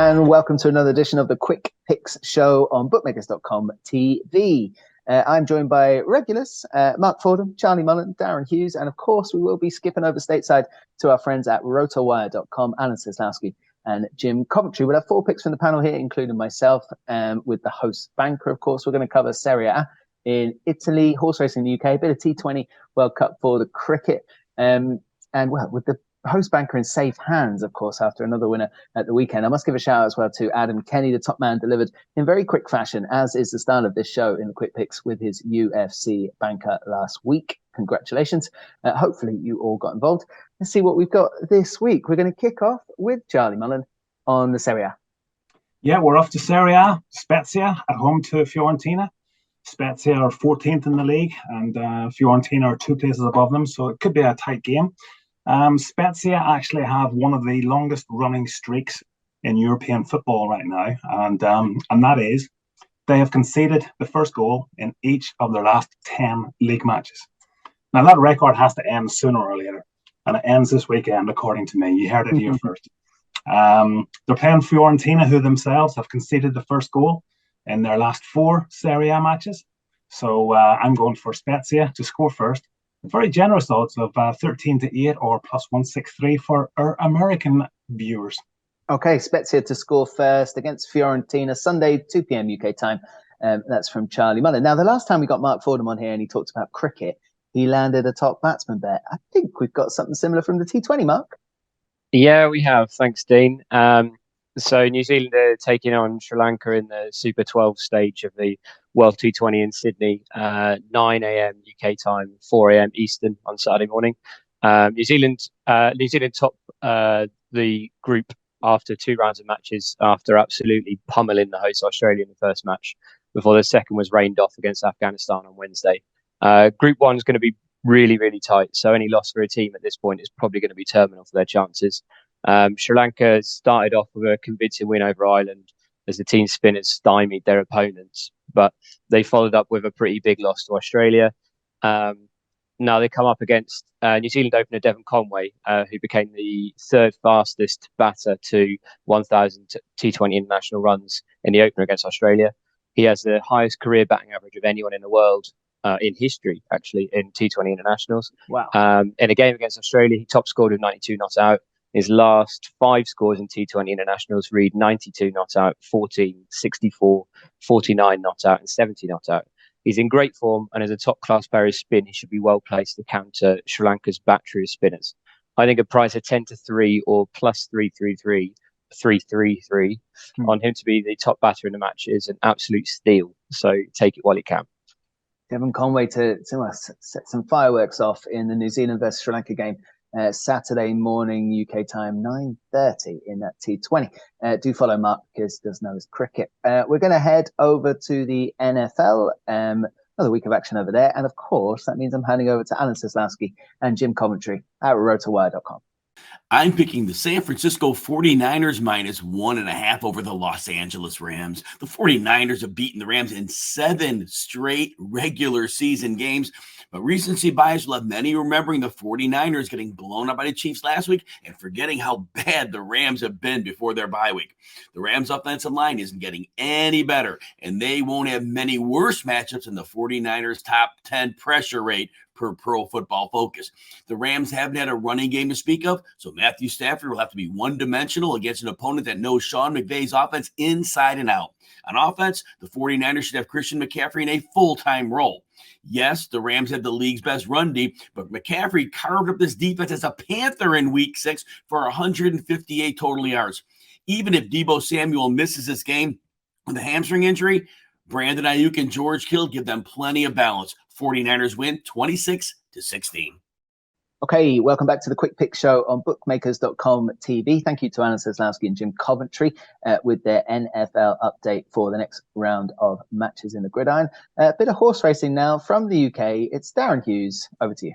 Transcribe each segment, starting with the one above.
and welcome to another edition of the Quick Picks show on bookmakers.com TV. I'm joined by regulars, Mark Fordham, Charlie Mullen, Darren Hughes, and of course we will be skipping over stateside to our friends at rotowire.com, Alan Seslowski and Jim Coventry. We'll have 4 picks from the panel here, including myself, with the host banker. Of course, we're going to cover Serie A in Italy, horse racing in the UK, a bit of T20 World Cup for the cricket, and well, with the host banker in safe hands, of course, after another winner at the weekend. I must give a shout out as well to Adam Kenny, the top man, delivered in very quick fashion, as is the style of this show in the Quick Picks, with his UFC banker last week. Congratulations. Hopefully you all got involved. Let's see what we've got this week. We're going to kick off with Charlie Mullen on the Serie A. Yeah, we're off to Serie A. Spezia at home to Fiorentina. Spezia are 14th in the league, and Fiorentina are 2 places above them, so it could be a tight game. Spezia actually have one of the longest running streaks in European football right now, and that is they have conceded the first goal in each of their last 10 league matches. Now that record has to end sooner or later, and it ends this weekend, according to me. You heard it here first. They're playing Fiorentina, who themselves have conceded the first goal in their last 4 Serie A matches. So I'm going for Spezia to score first. Very generous odds of 13-8 or plus 163 for our American viewers. Okay, Spezia to score first against Fiorentina, Sunday, 2 p.m. UK time. That's from Charlie Mullen. Now, the last time we got Mark Fordham on here and he talked about cricket, he landed a top batsman bet. I think we've got something similar from the T20, Mark. Yeah, we have. Thanks, Dean. So New Zealand are taking on Sri Lanka in the Super 12 stage of the World T20 in Sydney, 9 a.m. UK time, 4 a.m. Eastern on Saturday morning. New Zealand top the group after 2 rounds of matches, after absolutely pummeling the host Australia in the first match, before the second was rained off against Afghanistan on Wednesday. Group 1 is going to be really, really tight. So any loss for a team at this point is probably going to be terminal for their chances. Sri Lanka started off with a convincing win over Ireland as the team spinners stymied their opponents, but they followed up with a pretty big loss to Australia. Now they come up against New Zealand opener Devon Conway, who became the 3rd fastest batter to 1,000 T20 international runs in the opener against Australia. He has the highest career batting average of anyone in the world, in history, actually, in T20 internationals. Wow. In a game against Australia, he top scored with 92 not out. His last 5 scores in T20 internationals read 92 not out, 14, 64, 49 not out, and 70 not out. He's in great form, and as a top-class player of spin, he should be well placed to counter Sri Lanka's battery of spinners. I think a price of 10-3 or plus 333 on him to be the top batter in the match is an absolute steal. So take it while you can. Devon Conway to set some fireworks off in the New Zealand versus Sri Lanka game. Saturday morning UK time, 9:30 in that T20. Do follow Mark, because he does know his cricket. We're going to head over to the NFL. Another week of action over there. And of course, that means I'm handing over to Alan Seslowski and Jim Coventry at rotowire.com. I'm picking the San Francisco 49ers minus 1.5 over the Los Angeles Rams. The 49ers have beaten the Rams in 7 straight regular season games, but recency bias will have many remembering the 49ers getting blown up by the Chiefs last week and forgetting how bad the Rams have been before their bye week. The Rams' offensive line isn't getting any better, and they won't have many worse matchups than the 49ers' top 10 pressure rate per Pro Football Focus. The Rams haven't had a running game to speak of, so Matthew Stafford will have to be one-dimensional against an opponent that knows Sean McVay's offense inside and out. On offense, the 49ers should have Christian McCaffrey in a full-time role. Yes, the Rams had the league's best run D, but McCaffrey carved up this defense as a Panther in Week 6 for 158 total yards. Even if Deebo Samuel misses this game with a hamstring injury, Brandon Ayuk and George Kittle give them plenty of balance. 49ers win 26-16. Okay, welcome back to the Quick Pick Show on bookmakers.com TV. Thank you to Alan Seslowski and Jim Coventry with their NFL update for the next round of matches in the gridiron. A bit of horse racing now from the UK. It's Darren Hughes. Over to you.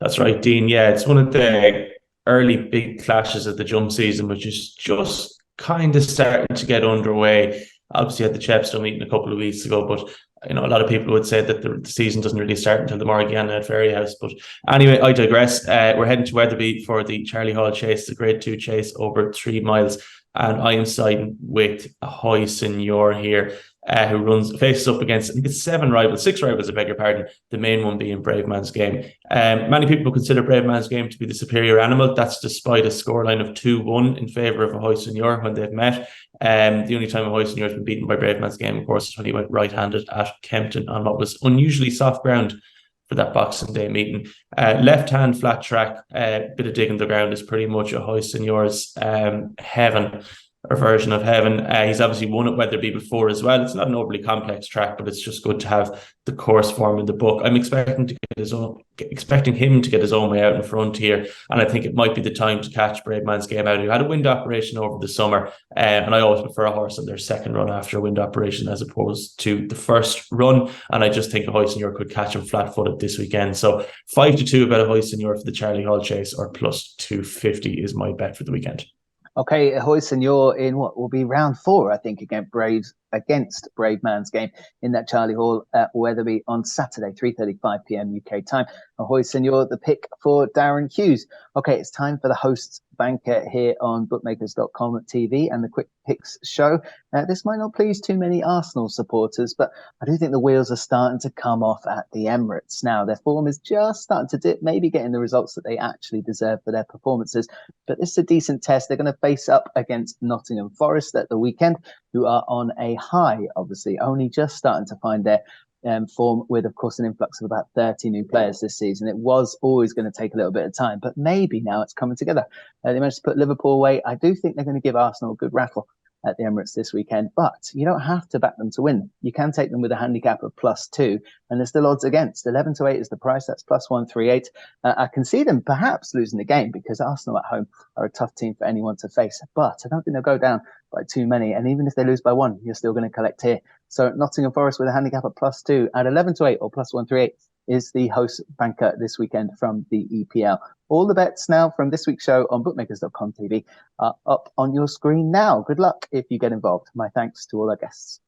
That's right, Dean. Yeah, it's one of the early big clashes of the jump season, which is just kind of starting to get underway. Obviously, had the Chepstow meeting a couple of weeks ago, but a lot of people would say that the season doesn't really start until the Morgiana at Ferryhouse. But anyway, I digress. We're heading to Wetherby for the Charlie Hall Chase, the Grade 2 chase over 3 miles. and I am siding with Ahoy Senor here, who faces up against, I think it's six rivals, I beg your pardon, the main one being Brave Man's Game. Many people consider Brave Man's Game to be the superior animal. That's despite a scoreline of 2-1 in favour of Ahoy Senor when they've met. The only time Ahoy Senor has been beaten by Brave Man's Game, of course, is when he went right-handed at Kempton on what was unusually soft ground for that Boxing Day meeting. Left-hand flat track, bit of digging the ground is pretty much Ahoy Senor's heaven, or version of heaven. He's obviously won at Weatherby before as well. It's not an overly complex track, but it's just good to have the course form in the book. I'm expecting him to get his own way out in front here, and I think it might be the time to catch Brave Man's Game out. He had a wind operation over the summer, and I always prefer a horse on their second run after a wind operation as opposed to the first run, and I just think Ahoy Senor could catch him flat-footed this weekend. So 5-2 about Ahoy Senor for the Charlie Hall Chase, or plus 250 is my bet for the weekend. Okay, Ahoy Senor in what will be round 4, I think, against Brave Man's Game in that Charlie Hall at Weatherby on Saturday, 3:35 p.m. UK time. Ahoy Senor, the pick for Darren Hughes. Okay, it's time for the host's banker here on bookmakers.com TV and the Quick Picks show. This might not please too many Arsenal supporters, but I do think the wheels are starting to come off at the Emirates now. Their form is just starting to dip, maybe getting the results that they actually deserve for their performances. But this is a decent test. They're going to face up against Nottingham Forest at the weekend, who are on a high, obviously, only just starting to find their form with, of course, an influx of about 30 new players this season. It was always going to take a little bit of time, but maybe now it's coming together. They managed to put Liverpool away. I do think they're going to give Arsenal a good rattle at the Emirates this weekend, but you don't have to back them to win. You can take them with a handicap of +2, and there's still odds against. 11-8 is the price. That's +138. I can see them perhaps losing the game because Arsenal at home are a tough team for anyone to face, but I don't think they'll go down by too many. And even if they lose by 1, you're still going to collect here. So Nottingham Forest with a handicap of +2 at 11-8 or +138 is the host banker this weekend from the EPL. All the bets now from this week's show on bookmakers.com TV are up on your screen now. Good luck if you get involved. My thanks to all our guests.